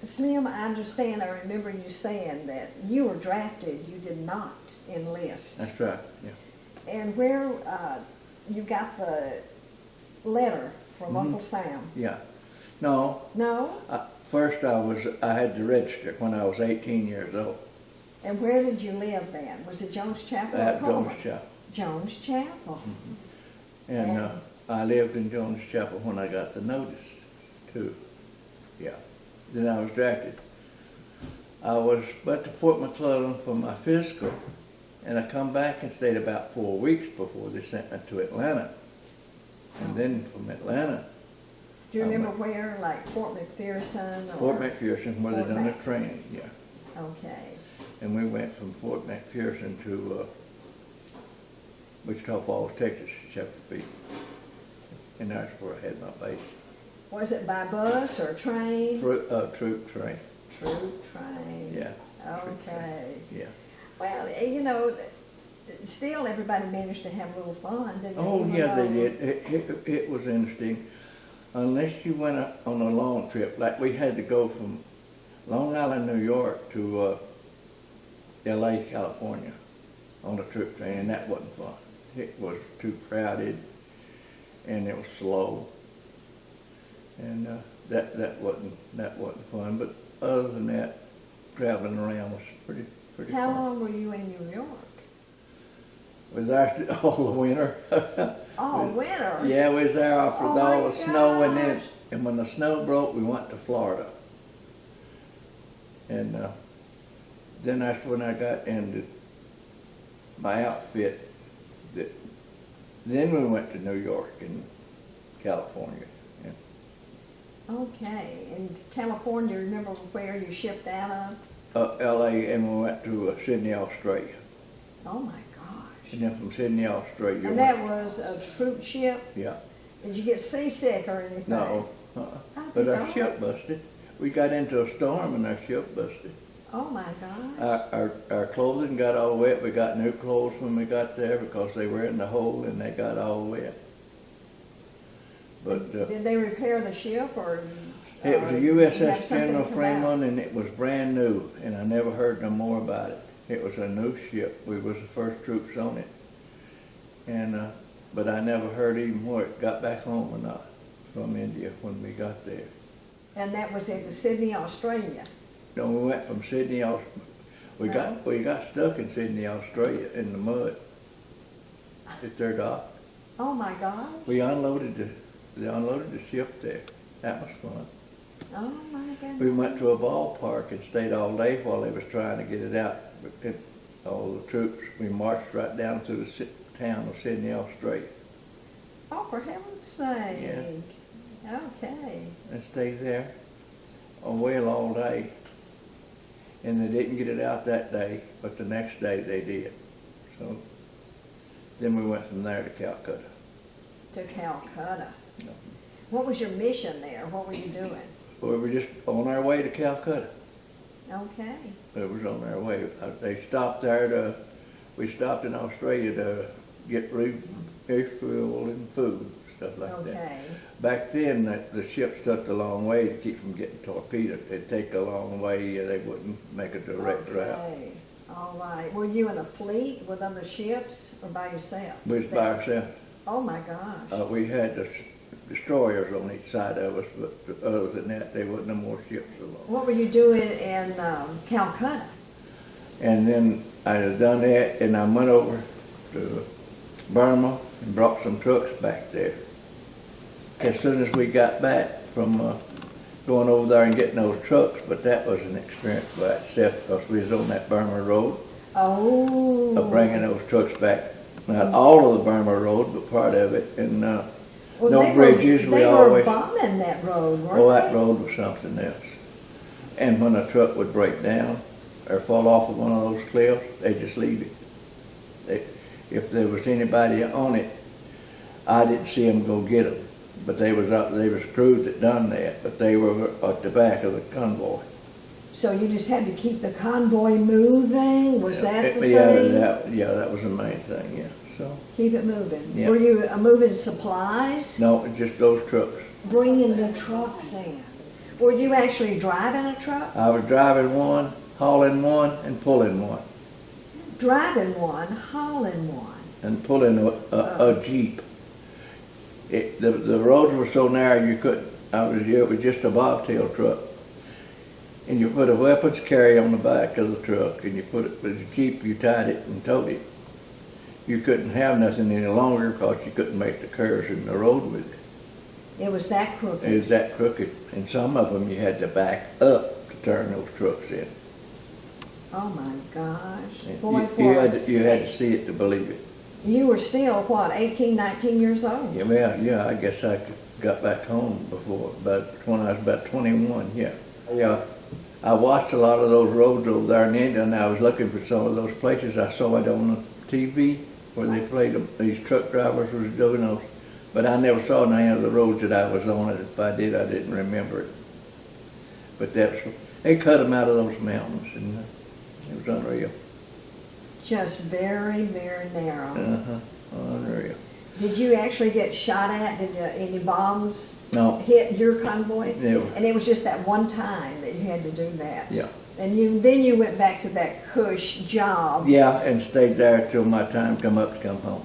Slim, I understand, I remember you saying that you were drafted, you did not enlist. That's right, yeah. And where you got the letter from Uncle Sam? Yeah. No, No? first I had to register when I was 18 years old. And where did you live then? Was it Jones Chapel? or At Coleman? Jones Chapel. Jones Chapel. And I lived in Jones Chapel when I got the notice, too. Yeah. Then I was drafted. I was at the Fort McClellan for my physical, and I come back and stayed about 4 weeks before they sent me to Atlanta. And then from Atlanta, Do you remember where, like Fort McPherson? Or? Fort McPherson, where they done the training, yeah. Okay. And we went from Fort McPherson to Wichita Falls, Texas, Chesapeake. And that's where I had my base. Was it by bus or train? Troop train. Troop train. Yeah. Okay. Yeah. Well, you know, still everybody managed to have a little fun, didn't they? Oh, Even yeah, they though- did. It was interesting. Unless you went on a long trip, like we had to go from Long Island, New York to L.A., California on a troop train, and that wasn't fun. It was too crowded, and it was slow, and that wasn't fun. But other than that, traveling around was pretty How fun. long were you in New York? Was there all the winter? Oh, winter? Yeah, we was there after Oh, all my the snow, gosh. and when the snow broke, we went to Florida. And then that's when I got into my outfit. Then we went to New York and California. Yeah. Okay. In California, remember where you shipped out of? L.A., and we went to Sydney, Australia. Oh, my gosh. And then from Sydney, Australia. And that was a troop ship? Yeah. Did you get seasick or anything? No. Oh, But you our don't? ship busted. We got into a storm and our ship busted. Oh, my gosh. Our clothing got all wet. We got new clothes when we got there because they were in the hold and they got all wet. But Did they repair the ship or? it was a you have USS something General come out? Fremont, and it was brand new, and I never heard no more about it. It was a new ship. We was the first troops on it, and but I never heard even where it got back home or not from India when we got there. And that was into Sydney, Australia? No, we went from Sydney, we got stuck in Sydney, Australia, in the mud at their dock. Oh, my gosh. They unloaded the ship there. That was fun. Oh, my goodness. We went to a ballpark and stayed all day while they was trying to get it out. All the troops, we marched right down through the town of Sydney, Australia, Oh, for heaven's sake. Yeah. Okay. and stayed there on wheel all day. And they didn't get it out that day, but the next day they did. So then we went from there to Calcutta. To Calcutta. Yeah. What was your mission there? What were you doing? We were just on our way to Calcutta. Okay. It was on our way. They stopped there we stopped in Australia to get refuel and food, stuff like that. Okay. Back then, the ships took a long way to keep from getting torpedoed. It'd take a long way, they wouldn't make a direct route. Okay. All right. Were you in a fleet with other ships or by yourself? We was by ourselves. Oh, my gosh. We had the destroyers on each side of us, but other than that, there wasn't no more ships along. What were you doing in Calcutta? And then I had done that, and I went over to Burma and brought some trucks back there. As soon as we got back from going over there and getting those trucks, but that was an experience by itself because we was on that Burma road, Oh. bringing those trucks back. Not all of the Burma road, but part of it, and Well, no they bridges. Were, they were bombing that road, weren't Oh, that they? road was something else. And when a truck would break down or fall off of one of those cliffs, they just leave it. If there was anybody on it, I didn't see them go get them. But they was crews that done that, but they were at the back of the convoy. So you just had to keep the convoy moving? Was that the Yeah, thing? that was the main thing, yeah. So Keep it moving. Yeah. Were you moving supplies? no, just those trucks. Bringing the trucks in. Were you actually driving a truck? I was driving one, hauling one, and pulling one. Driving one, hauling one. And pulling a Jeep. The roads were so narrow you couldn't, it was just a bobtail truck. And you put a weapons carry on the back of the truck, and you put it with a Jeep, you tied it and towed it. You couldn't have nothing any longer because you couldn't make the curves in the road with it. It was that crooked. It was that crooked, and some of them you had to back up to turn those trucks in. Oh my gosh. And Boy, you had to see it to believe it. You were still, what, 18, 19 years old? Yeah, I guess I got back home before, when I was about 21, yeah. Yeah, I watched a lot of those roads over there in India, and I was looking for some of those places. I saw it on the TV where they played them, these truck drivers was doing those. But I never saw any of the roads that I was on. If I did, I didn't remember it. But they cut them out of those mountains, and it was unreal. Just very, very narrow. Unreal. Did you actually get shot at? Did any bombs No. hit your convoy? Never. And it was just that one time that you had to do that? Yeah. And then you went back to that cush job. Yeah, and stayed there till my time come up to come home.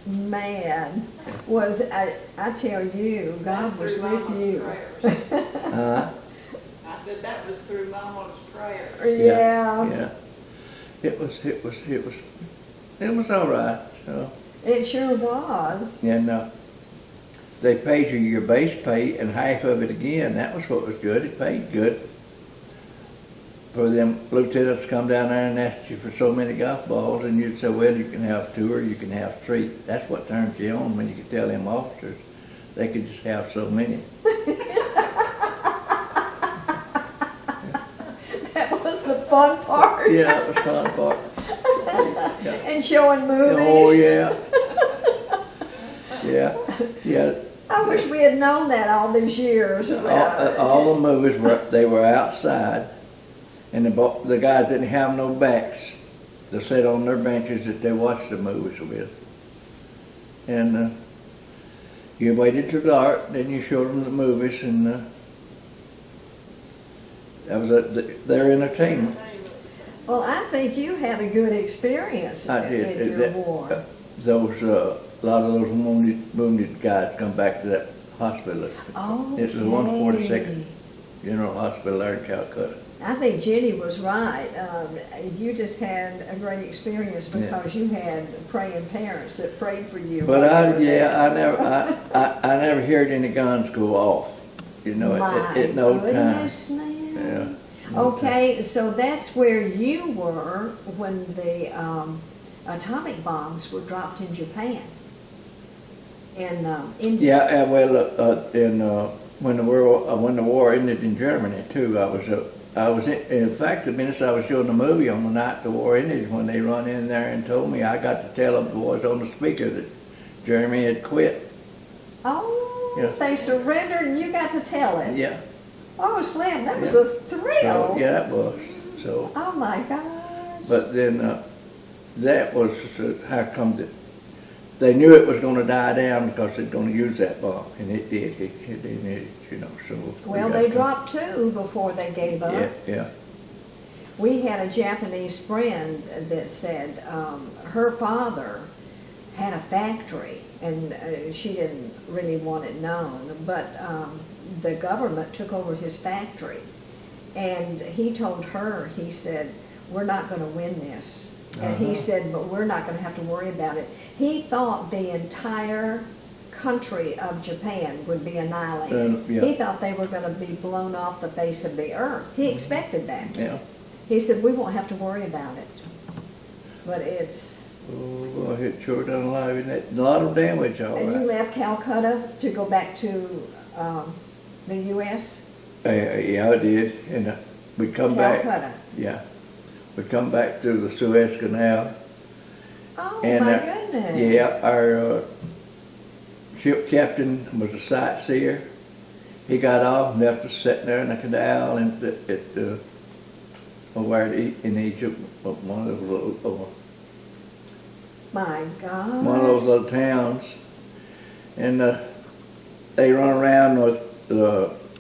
Man, I tell you, God was with you. Huh? I said that was through Mama's prayer. Yeah. Yeah. It was all right. So, It sure was. and they paid you your base pay and half of it again. That was what was good. It paid good. For them lieutenants to come down there and ask you for so many golf balls, and you'd say, well, you can have 2 or you can have 3. That's what turns you on when you could tell them officers they could just have so many. That was the fun part. Yeah, that was the fun part. Yeah. And showing movies. Oh, yeah. Yeah, yeah. I wish we had known that all these years. All the movies were outside, and the guys didn't have no backs. They sat on their benches that they watched the movies with. And you waited till dark, then you showed them the movies, and that was their entertainment. Well, I think you had a good experience I did. in your war. A lot of those wounded guys come back to that hospital. Oh, It's the 142nd General Hospital there in Calcutta. I think Jenny was right. You just had a great experience because you had praying parents that prayed for you. But I never heard any guns go off. You know, at no time. Yeah. Okay, so that's where you were when the atomic bombs were dropped in Japan. And Yeah, well, when the war ended in Germany too, I was in fact, the minute I was showing the movie on the night the war ended, when they run in there and told me, I got to tell them the boys on the speaker that Germany had quit. oh, Yeah. they surrendered and you got to tell it. Yeah. Oh, Slim, that was Yeah. a thrill. So, yeah, it was. So, Oh my gosh. but then that was how come that they knew it was going to die down because they're going to use that bomb, and it did. It did, you know. So Well, they dropped 2 before they gave up. Yeah. We had a Japanese friend that said her father had a factory, and she didn't really want it known, but the government took over his factory, and he told her, he said, we're not going to win this. And he said, but we're not going to have to worry about it. He thought the entire country of Japan would be annihilated. Yeah. He thought they were going to be blown off the face of the earth. He expected that. Yeah. He said, we won't have to worry about it. But it's... Oh, boy, it sure done a lot of damage, all And you right. left Calcutta to go back to the U.S.? Yeah, I did, and we come back. Calcutta. Yeah, we come back through the Suez Canal. Oh, And, my goodness. Yeah, our ship captain was a sightseer. He got off and left us sitting there in the canal over in Egypt, one of those My God. one of those little towns, and they run around with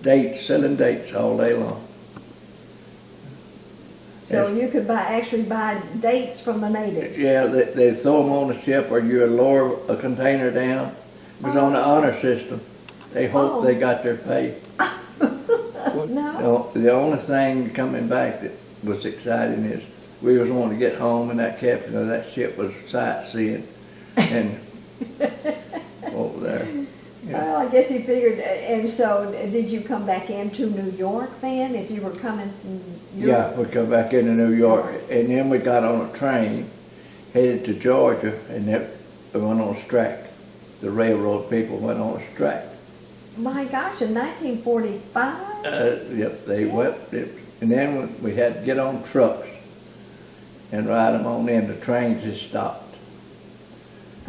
dates, selling dates all day long. So you could actually buy dates from the natives? Yeah, they throw them on the ship, or you would lower a container down. It was on the honor system. They hoped they got their pay. No. The only thing coming back that was exciting is we was wanting to get home, and that captain of that ship was sightseeing and over there. Yeah. Well, I guess he figured, and so did you come back into New York then, if you were coming from Europe? Yeah, we come back into New York, and then we got on a train, headed to Georgia, and then we went on a strike. The railroad people went on a strike. My gosh, in 1945? Yep, they went, and then we had to get on trucks and ride them on in. The trains just stopped.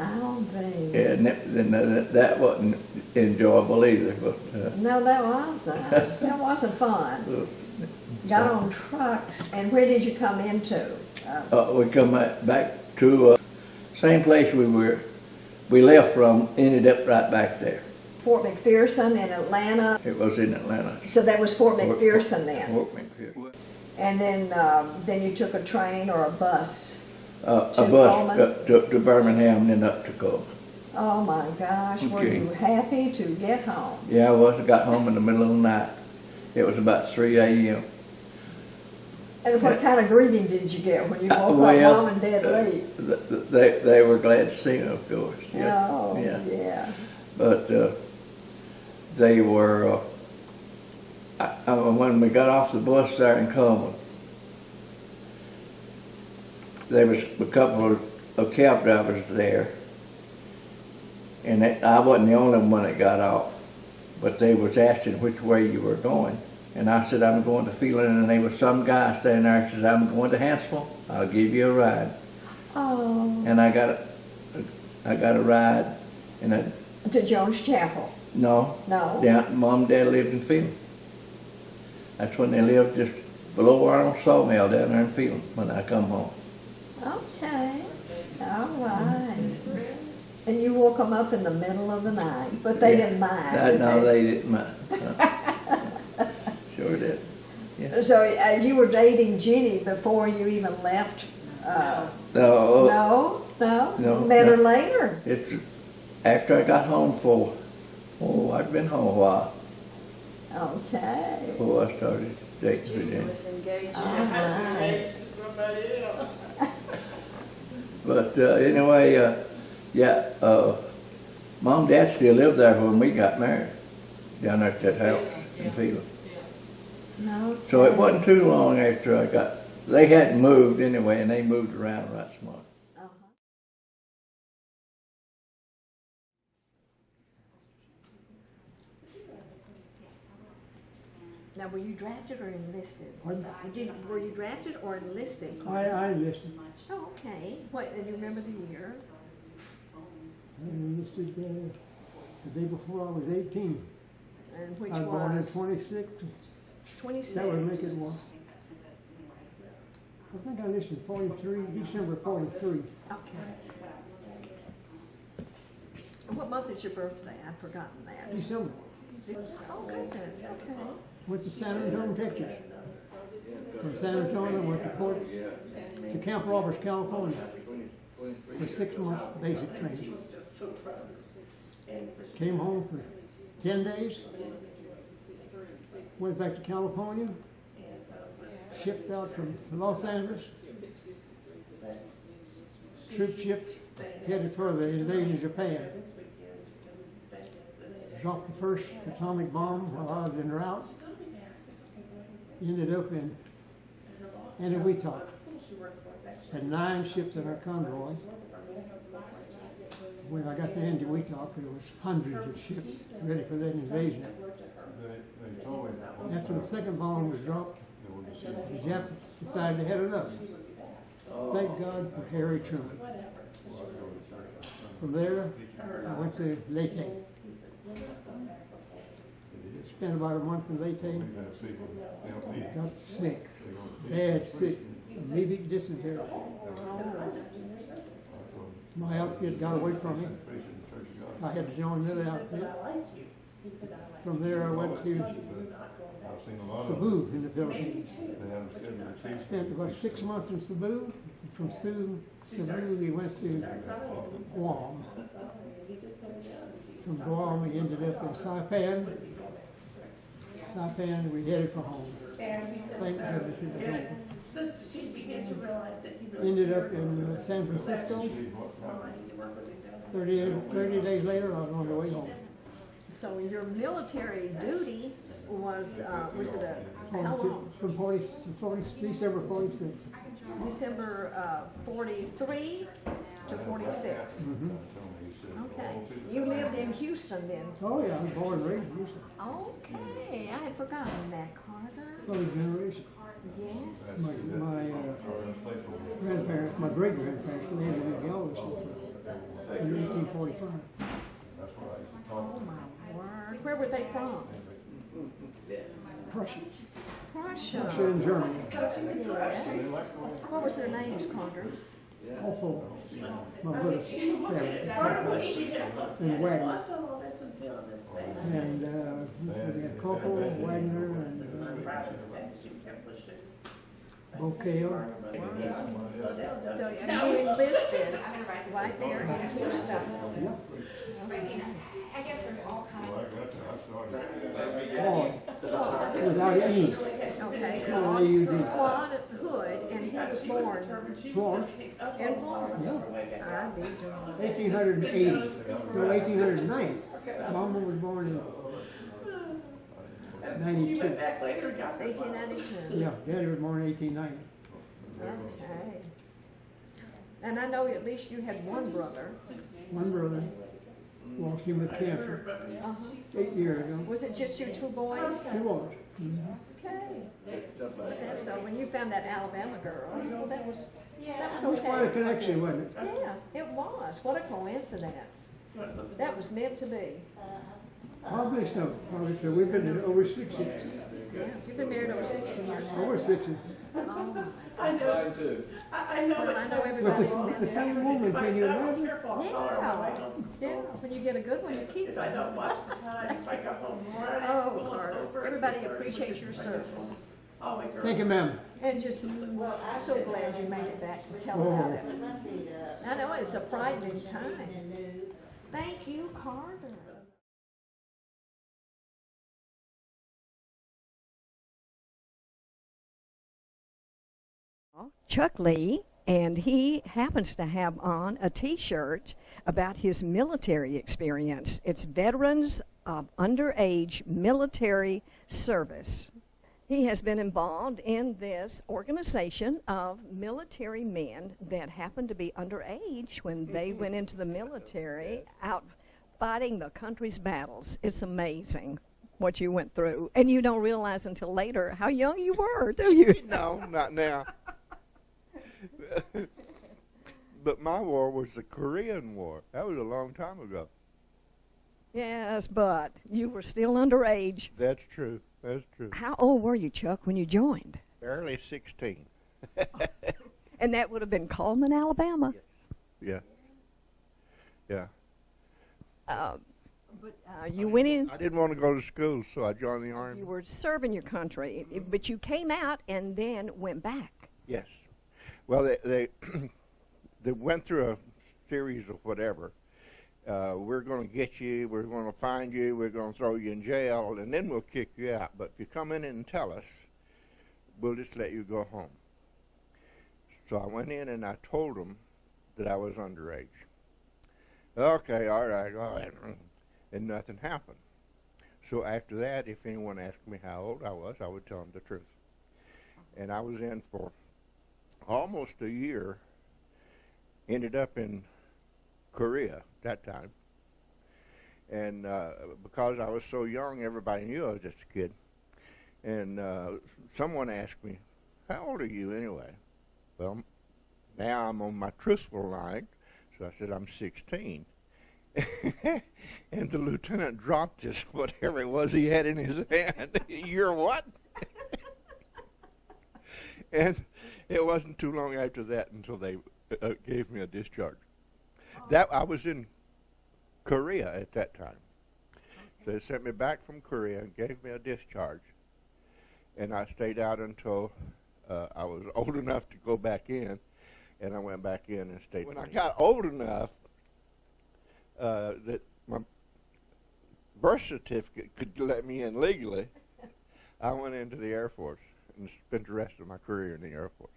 Oh, baby. Yeah, and that wasn't enjoyable either, but. No, that wasn't. That wasn't fun. Got on trucks, and where did you come into? We come back to same place we left from, ended up right back there. Fort McPherson in Atlanta. It was in Atlanta. So that was Fort McPherson then. Fort McPherson. And then you took a train or a bus? A To bus Coleman? to Birmingham and then up to Coleman. Oh my gosh, were Okay. you happy to get home? Yeah, I was. I got home in the middle of the night. It was about 3 a.m. And what kind of greeting did you get when you woke Well, up mom and dad late? They were glad to see me, of course. Yeah. Oh, yeah. But they were, when we got off the bus there in Coleman, there was a couple of cab drivers there, and I wasn't the only one that got off, but they was asking which way you were going. And I said, I'm going to Phelan, and there was some guy standing there and said, I'm going to Hansville, I'll give you a ride. Oh. And I got a ride, and To Jones Chapel? no. No? Mom and Dad lived in Phelan. That's when they lived just below our sawmill down there in Phelan when I come home. Okay, all right. And you woke them up in the middle of the night, but they didn't mind. No, they didn't mind. Sure did. Yeah. So you were dating Jenny before you even left? No. No? Met her later? It's after I got home I'd been home a while Okay. before I started dating Virginia. was engaged. All Your husband right. engaged to somebody else. But anyway, Mom and Dad still lived there when we got married, down there at that house in Phelan. No. So it wasn't too long after they hadn't moved anyway, and they moved around right smart. Uh-huh. Now, were you drafted or enlisted? Pardon? Were you drafted or enlisted? I enlisted. Oh, okay. What, do you remember the year? I enlisted the day before I was 18. And which I was born in was? 26. 26. That would make it one. I think I enlisted in 43, December 43. Okay. What month is your birthday? I've forgotten that. December. Oh, goodness, okay. Went to San Antonio, Texas. From San Antonio, went to Camp Roberts, California, for 6 months basic training. Came home for 10 days. Went back to California. Shipped out from Los Angeles. Troop ships headed for the invasion of Japan. Dropped the first atomic bomb while I was en route. Ended up in Eniwetok. Had 9 ships in our convoy. When I got to Eniwetok, there was hundreds of ships ready for that invasion. After the second bomb was dropped, the Japs decided to head it up. Thank God for Harry Truman. From there, I went to Leyte. Spent about a month in Leyte. Got sick, bad sick, amoebic dysentery. My outfit got away from me. I had to join another outfit. From there, I went to Cebu in the Philippines. Spent about 6 months in Cebu. From Cebu, we went to Guam. From Guam, we ended up in Saipan. Saipan, we headed for home. Thank goodness we were home. So she began to realize that he really Ended up in San Francisco. 30 days later, I was on the way home. So your military duty was it how long? From 40 to 40, December 46. December 43 to 46. Okay. You lived in Houston then? Oh yeah, I was born and raised in Houston. Okay, I had forgotten that, Carter. Third generation. Yes. My grandparents, my great grandparents landed in Galveston in 1845. Oh my word. Where were they from? Prussia. Prussia. Prussia and Germany. Yes. What was their names, Carter? Also, my brother's family. And Wagner. And we had Koppel, Wagner, and Bocale. So you enlisted right there in Houston. Yeah. I guess there's all kinds of. Claude, without an E. Okay. Claude, A-U-D. Claude Hood, and he was born Florence, in Florence. yeah. I be doing 1880, no, 1890. Mama was born in 92. 1892. Yeah, Daddy was born in 1890. Okay. And I know at least you had one brother. One brother lost him with cancer Uh-huh. 8 years ago. Was it just your two boys? He was. Okay. So when you found that Alabama girl, you know, that was That was quite a okay. connection, wasn't it? Yeah, it was. What a coincidence. That was meant to be. Probably so. Probably so. We've been over 60. Yeah. You've been married over 60 years. Over 60. Oh. I know. I know Well, I know it's everybody's With been the same there. woman, can you imagine? Yeah, when you get a good one, you keep If it. I don't watch the time, if I go home right Oh, school is Lord. over. Everybody appreciates your service. Oh, my girl. Thank you, ma'am. And just, well, I'm so glad you made it back to tell Oh. about it. I know, it's a frightening time. Thank you, Carter. Chuck Lee, and he happens to have on a T-shirt about his military experience. It's Veterans of Underage Military Service. He has been involved in this organization of military men that happened to be underage when they went into the military out fighting the country's battles. It's amazing what you went through, and you don't realize until later how young you were, do you? No, not now. But my war was the Korean War. That was a long time ago. Yes, but you were still underage. That's true. That's true. How old were you, Chuck, when you joined? Barely 16. And that would have been Coleman, Alabama. Yeah. Yeah. But you went in, I didn't want to go to school, so I joined the you Army. were serving your country, but you came out and then went back. Yes. Well, they they went through a series of whatever. We're going to get you, we're going to find you, we're going to throw you in jail, and then we'll kick you out. But if you come in and tell us, we'll just let you go home. So I went in and I told them that I was underage. Okay, all right. And nothing happened. So after that, if anyone asked me how old I was, I would tell them the truth. And I was in for almost a year, ended up in Korea that time. And because I was so young, everybody knew I was just a kid. And someone asked me, how old are you anyway? Well, now I'm on my truthful line, so I said I'm 16. And the lieutenant dropped this, whatever it was he had in his hand. You're what? And it wasn't too long after that until they gave me a discharge. That I was in Korea at that time. They sent me back from Korea and gave me a discharge. And I stayed out until I was old enough to go back in, and I went back in and stayed. When I got old enough that my birth certificate could let me in legally, I went into the Air Force and spent the rest of my career in the Air Force.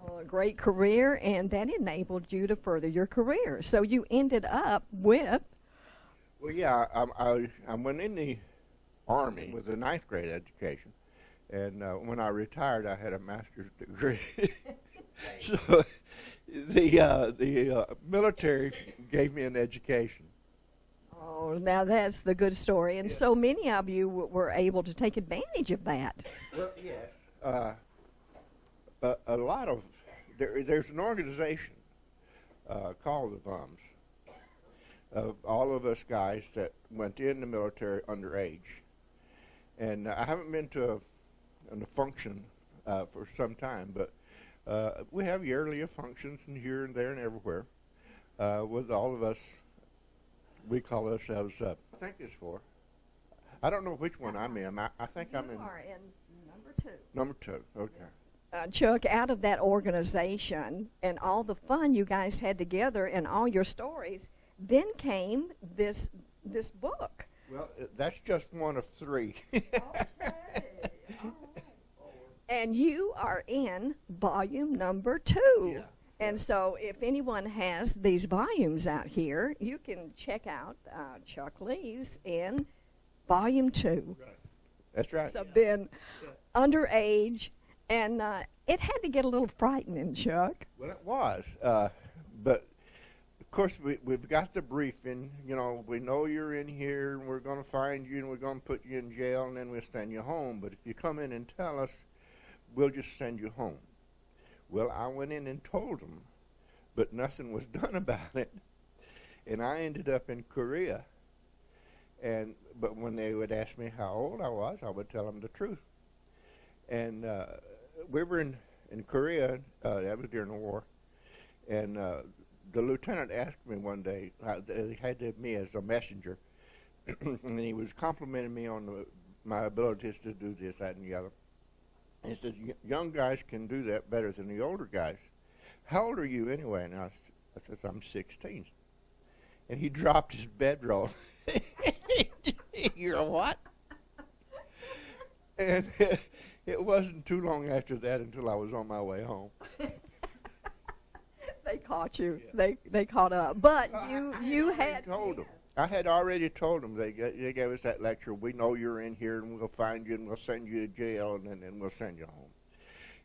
Oh, a great career, and that enabled you to further your career. So you ended up with... Well, yeah, I went in the Army with a 9th grade education, and when I retired, I had a master's degree. So the military gave me an education. Oh, now that's the good story. And so many of you were able to take advantage of that. Well, yes. A lot of, there's an organization called the Bums, of all of us guys that went in the military underage. And I haven't been to a function for some time, but we have yearly functions in here and there and everywhere with all of us. We call ourselves, I think it's for, I don't know which one I'm in. I think I'm in. You are in number 2. Number 2, okay. Chuck, out of that organization and all the fun you guys had together and all your stories, then came this book. Well, that's just one of 3. And you are in volume number 2. Yeah. And so if anyone has these volumes out here, you can check out Chuck Lee's in volume 2. Right. That's right. So been underage, and it had to get a little frightening, Chuck. Well, it was. But, of course, we've got the briefing. You know, we know you're in here, and we're going to find you, and we're going to put you in jail, and then we'll send you home. But if you come in and tell us, we'll just send you home. Well, I went in and told them, but nothing was done about it. And I ended up in Korea. But when they would ask me how old I was, I would tell them the truth. And we were in Korea, that was during the war, and the lieutenant asked me one day, he had me as a messenger, and he was complimenting me on my abilities to do this, that, and the other. And he says, young guys can do that better than the older guys. How old are you anyway? And I said, I'm 16. And he dropped his bedroll. You're a what? And it wasn't too long after that until I was on my way home. They caught you. Yeah. They caught up. But you had told them. I had already told them. They gave us that lecture. We know you're in here, and we'll find you, and we'll send you to jail, and then we'll send you home.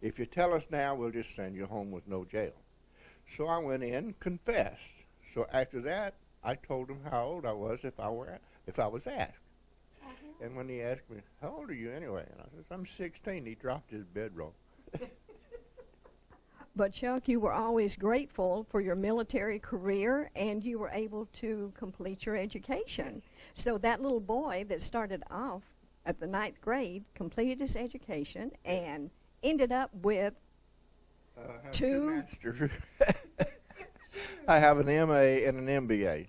If you tell us now, we'll just send you home with no jail. So I went in, confessed. So after that, I told him how old I was if I was asked. And when he asked me, how old are you anyway? And I said, I'm 16. He dropped his bedroll. But Chuck, you were always grateful for your military career, and you were able to complete your education. So that little boy that started off at the 9th grade completed his education and ended up with two masters. I have an MA and an MBA.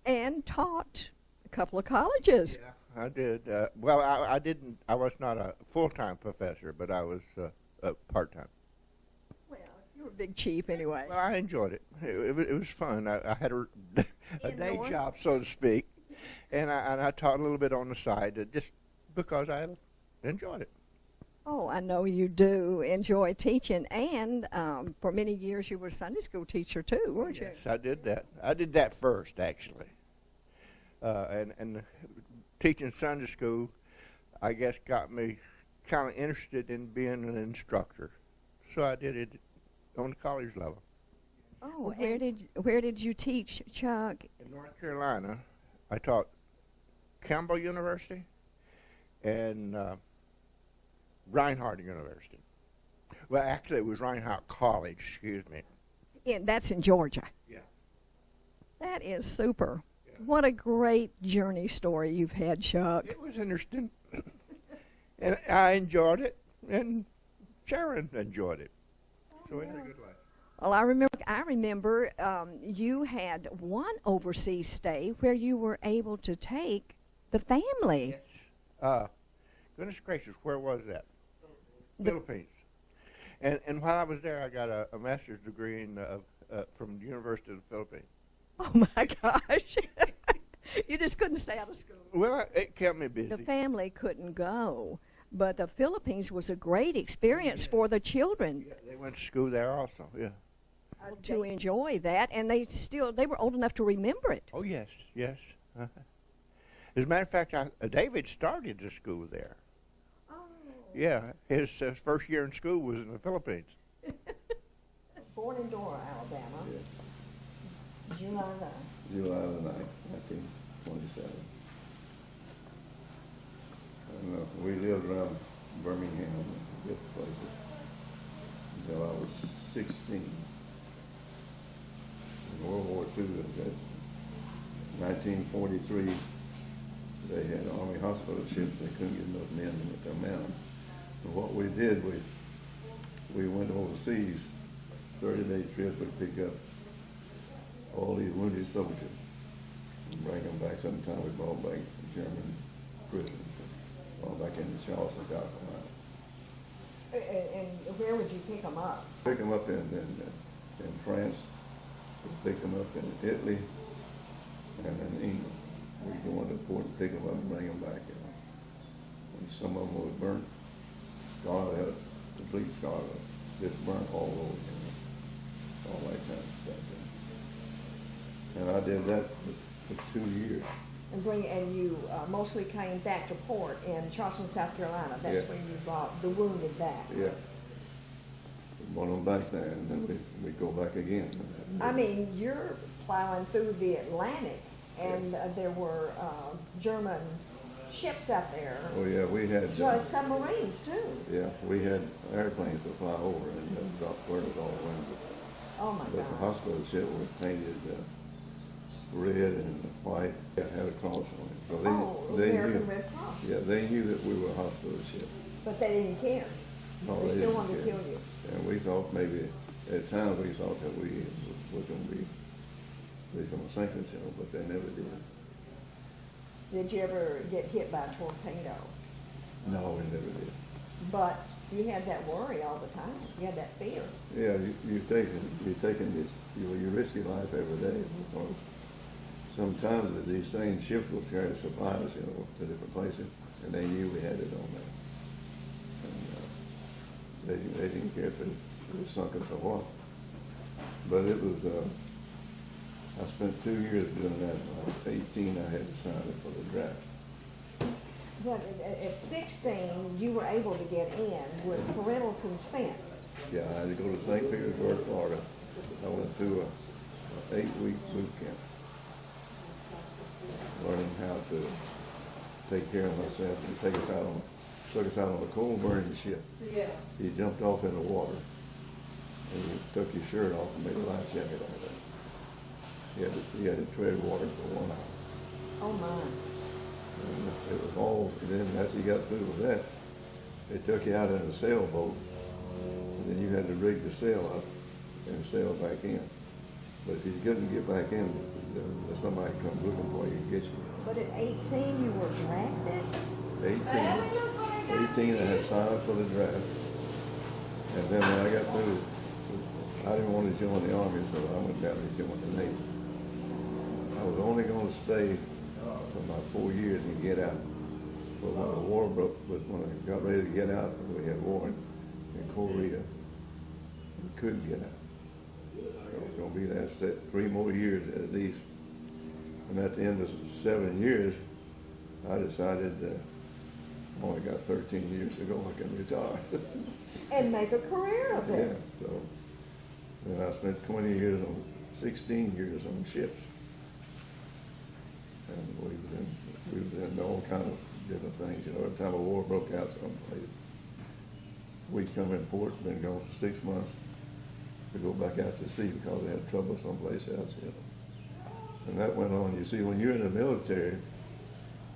And taught a couple of colleges. Yeah, I did. Well, I didn't. I was not a full-time professor, but I was part-time. Well, you were a big chief anyway. Well, I enjoyed it. It was fun. I had a day job, so to speak, and I taught a little bit on the side, just because I enjoyed it. Oh, I know you do enjoy teaching, and for many years you were a Sunday school teacher too, weren't you? Yes, I did that. I did that first, actually. And teaching Sunday school, I guess, got me kind of interested in being an instructor. So I did it on the college level. Oh, where did you teach, Chuck? In North Carolina, I taught Campbell University and Reinhardt University. Well, actually, it was Reinhardt College, excuse me. And that's in Georgia. Yeah. That is super. Yeah. What a great journey story you've had, Chuck. It was interesting. And I enjoyed it, and Sharon enjoyed it. So we had a good life. Well, I remember you had one overseas stay where you were able to take the family. Goodness gracious, where was that? The- Philippines. And while I was there, I got a master's degree from the University of the Philippines. Oh my gosh. You just couldn't stay out of school. Well, it kept me busy. The family couldn't go, but the Philippines was a great experience for the children Yeah, they went to school there also, yeah. to enjoy that, and they were old enough to remember it. Oh, yes, yes. Uh-huh. As a matter of fact, David started the school there. Oh. Yeah, his first year in school was in the Philippines. Born in Dora, Alabama, July the July the 9th, 1927. And we lived around Birmingham and different places until I was 16. In World War II, that 1943, they had Army hospital ships. They couldn't get enough men to come out. And what we did, we went overseas, 30-day trip, would pick up all these wounded soldiers and bring them back. Sometimes we brought back German prisoners, brought back into Charleston, South Carolina. And where would you pick them up? Pick them up in France, we pick them up in Italy, and in England. We go into port and pick them up and bring them back. And some of them were burnt, scarlet, had a complete scarlet, just burnt all over, all that kind of stuff. And I did that for 2 years. And you mostly came back to port in Charleston, South Carolina. That's Yeah. where you brought the wounded back. Yeah. We brought them back there, and then we go back again. I mean, you're plowing through the Atlantic, and there were German ships out there. Oh, yeah, we had, Submarines, too. yeah, we had airplanes to fly over and drop word all around. Oh, my But the God. hospital ship was painted red and white, it had a cross on it. So Oh, they American knew, Red Cross. yeah, they knew that we were a hospital ship. But they didn't care. No, They still didn't wanted to care. kill you. And we thought maybe, at times we thought that we were going to sink themselves, but they never did. Did you ever get hit by a torpedo? No, we never did. But you had that worry all the time. You had that fear. Yeah, you're taking this, you risk your life every day because sometimes these same ships will carry supplies, to different places, and they knew we had it on there. And they didn't care if it sunk us or what. But it was, I spent 2 years doing that. When I was 18, I had to sign up for the draft. But at 16, you were able to get in with parental consent. Yeah, I had to go to St. Petersburg, Florida. I went through a 8-week boot camp, learning how to take care of myself and took us out on a coal burning ship. Yeah. You jumped off in the water and you took your shirt off and made a life jacket out of it. You had to tread water for 1 hour. Oh, my. And it was all, and then after you got through with that, they took you out in a sailboat, and then you had to rig the sail up and sail back in. But if you couldn't get back in, somebody come looking for you and get you. But at 18, you were drafted? 18, I had signed up for the draft. And then when I got through, I didn't want to join the Army, so I went down and joined the Navy. I was only going to stay for about 4 years and get out. But when the war broke, when I got ready to get out, we had war in Korea. We couldn't get out. I was going to be there 3 more years at least. And at the end of 7 years, I decided I only got 13 years to go. I can retire. And make a career of Yeah, it. so then I spent 16 years on ships. And we was in all kind of different things. Every time a war broke out someplace, we'd come in port, been gone for 6 months, to go back out to sea because they had trouble someplace else. And that went on. You see, when you're in the military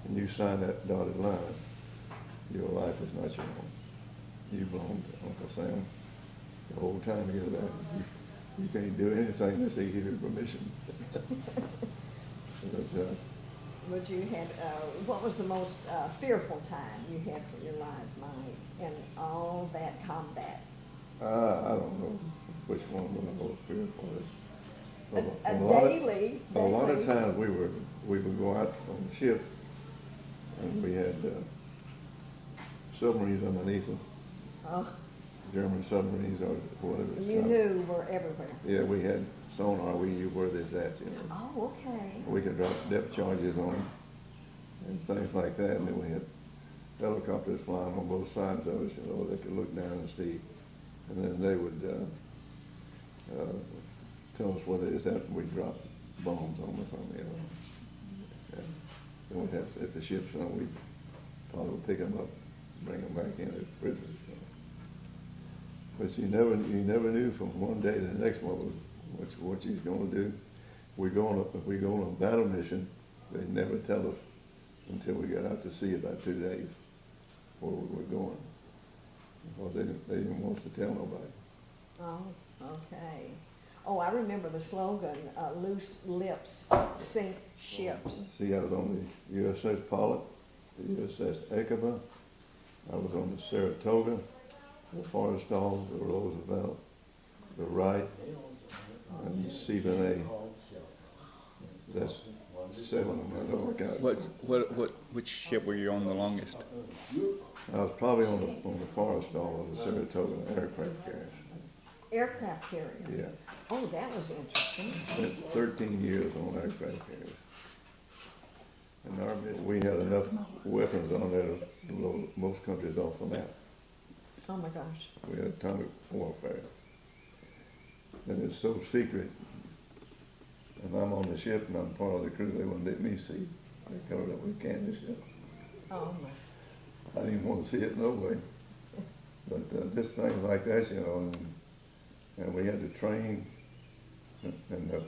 and you sign that dotted line, your life is not your own. You belong to Uncle Sam the whole time you're there. You can't do anything unless they give you permission. But, But you had, what was the most fearful time you had for your life, Mike, in all that combat? I don't know which one was the most fearful. A lot of daily. times we would go out on the ship and we had submarines underneath them, Oh, German submarines or whatever. you knew were everywhere. Yeah, we had sonar, we knew where there's at, you know. Oh, okay. We could drop depth charges on them and things like that, and then we had helicopters flying on both sides of us, you know, they could look down and see, and then they would tell us whether it's that we dropped bombs on us on the and then we'd have to, if the ship's on, we'd probably pick them up, bring them back in as prisoners. You know. But you never knew from one day to the next one what she's going to do. If we go on a battle mission, they never tell us until we got out to sea about 2 days where we were going, because they didn't want us to tell nobody. Oh, okay. Oh, I remember the slogan, loose lips sink ships. See, I was on the USS Pollock, the USS Aqaba, I was on the Saratoga, the Forrestal, the Roosevelt, the Wright, and the Stephen A. That's 7 of them I don't work out. Which ship were you on the longest? I was probably on the Forrestal of the Saratoga aircraft carrier. Aircraft carrier. Yeah. Oh, that was interesting. Spent 13 years on aircraft carriers. And we had enough weapons on there to blow most countries off the map. Oh my gosh. We had atomic warfare. And it's so secret. And I'm on the ship and I'm part of the crew, they wouldn't let me see. They covered up with canvas. Oh my. I didn't want to see it no way. But just things like that, you know, and we had to train. And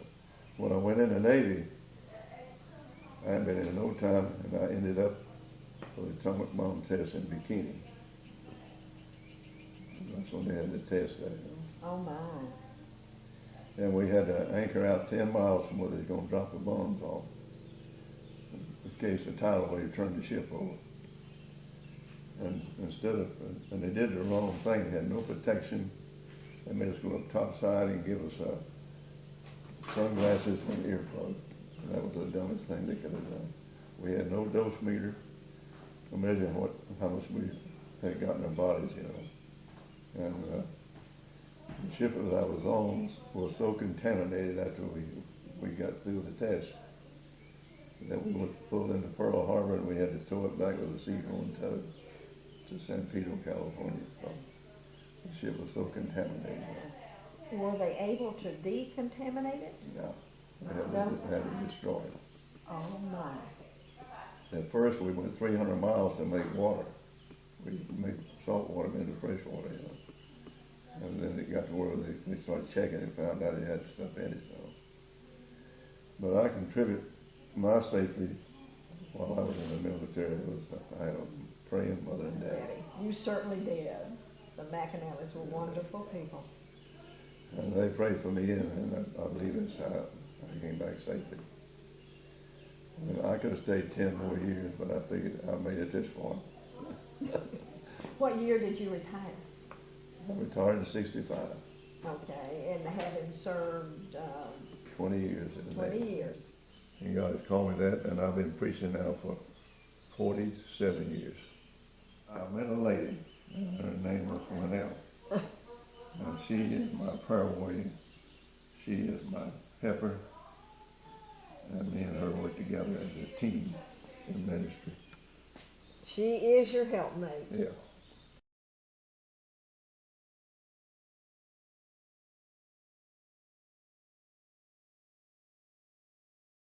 when I went in the Navy, I hadn't been in no time, and I ended up with the atomic bomb test in Bikini. That's when they had to test that. Oh my. And we had to anchor out 10 miles from where they was going to drop the bombs off, in case the tidal wave turned the ship over. And and they did the wrong thing. They had no protection. They made us go up topside and give us sunglasses and earplugs. And that was the dumbest thing they could have done. We had no dose meter to measure how much we had got in our bodies, you know. And the ship that I was on was so contaminated after we got through the test that we were pulled into Pearl Harbor and we had to tow it back with a seagoing tug to San Pedro, California. So the ship was so contaminated. Were they able to decontaminate it? Yeah, we had to destroy it. Oh my. At first, we went 300 miles to make water. We made salt water into fresh water, you know. And then it got to where they started checking and found out it had stuff in it. So. But I contribute my safety while I was in the military. I had a praying mother and daddy. You certainly did. The McAnallys were wonderful people. And they prayed for me, and I believe that's how I came back safely. And I could have stayed 10 more years, but I figured I made it this far. What year did you retire? I retired in 65. Okay, and having served 20 years in the 20 Navy. years. And God has called me that, and I've been preaching now for 47 years. I met a lady, and her name was Winnell. And she is my prayer warrior. She is my helper. And me and her work together as a team in ministry. She is your helpmate. Yeah.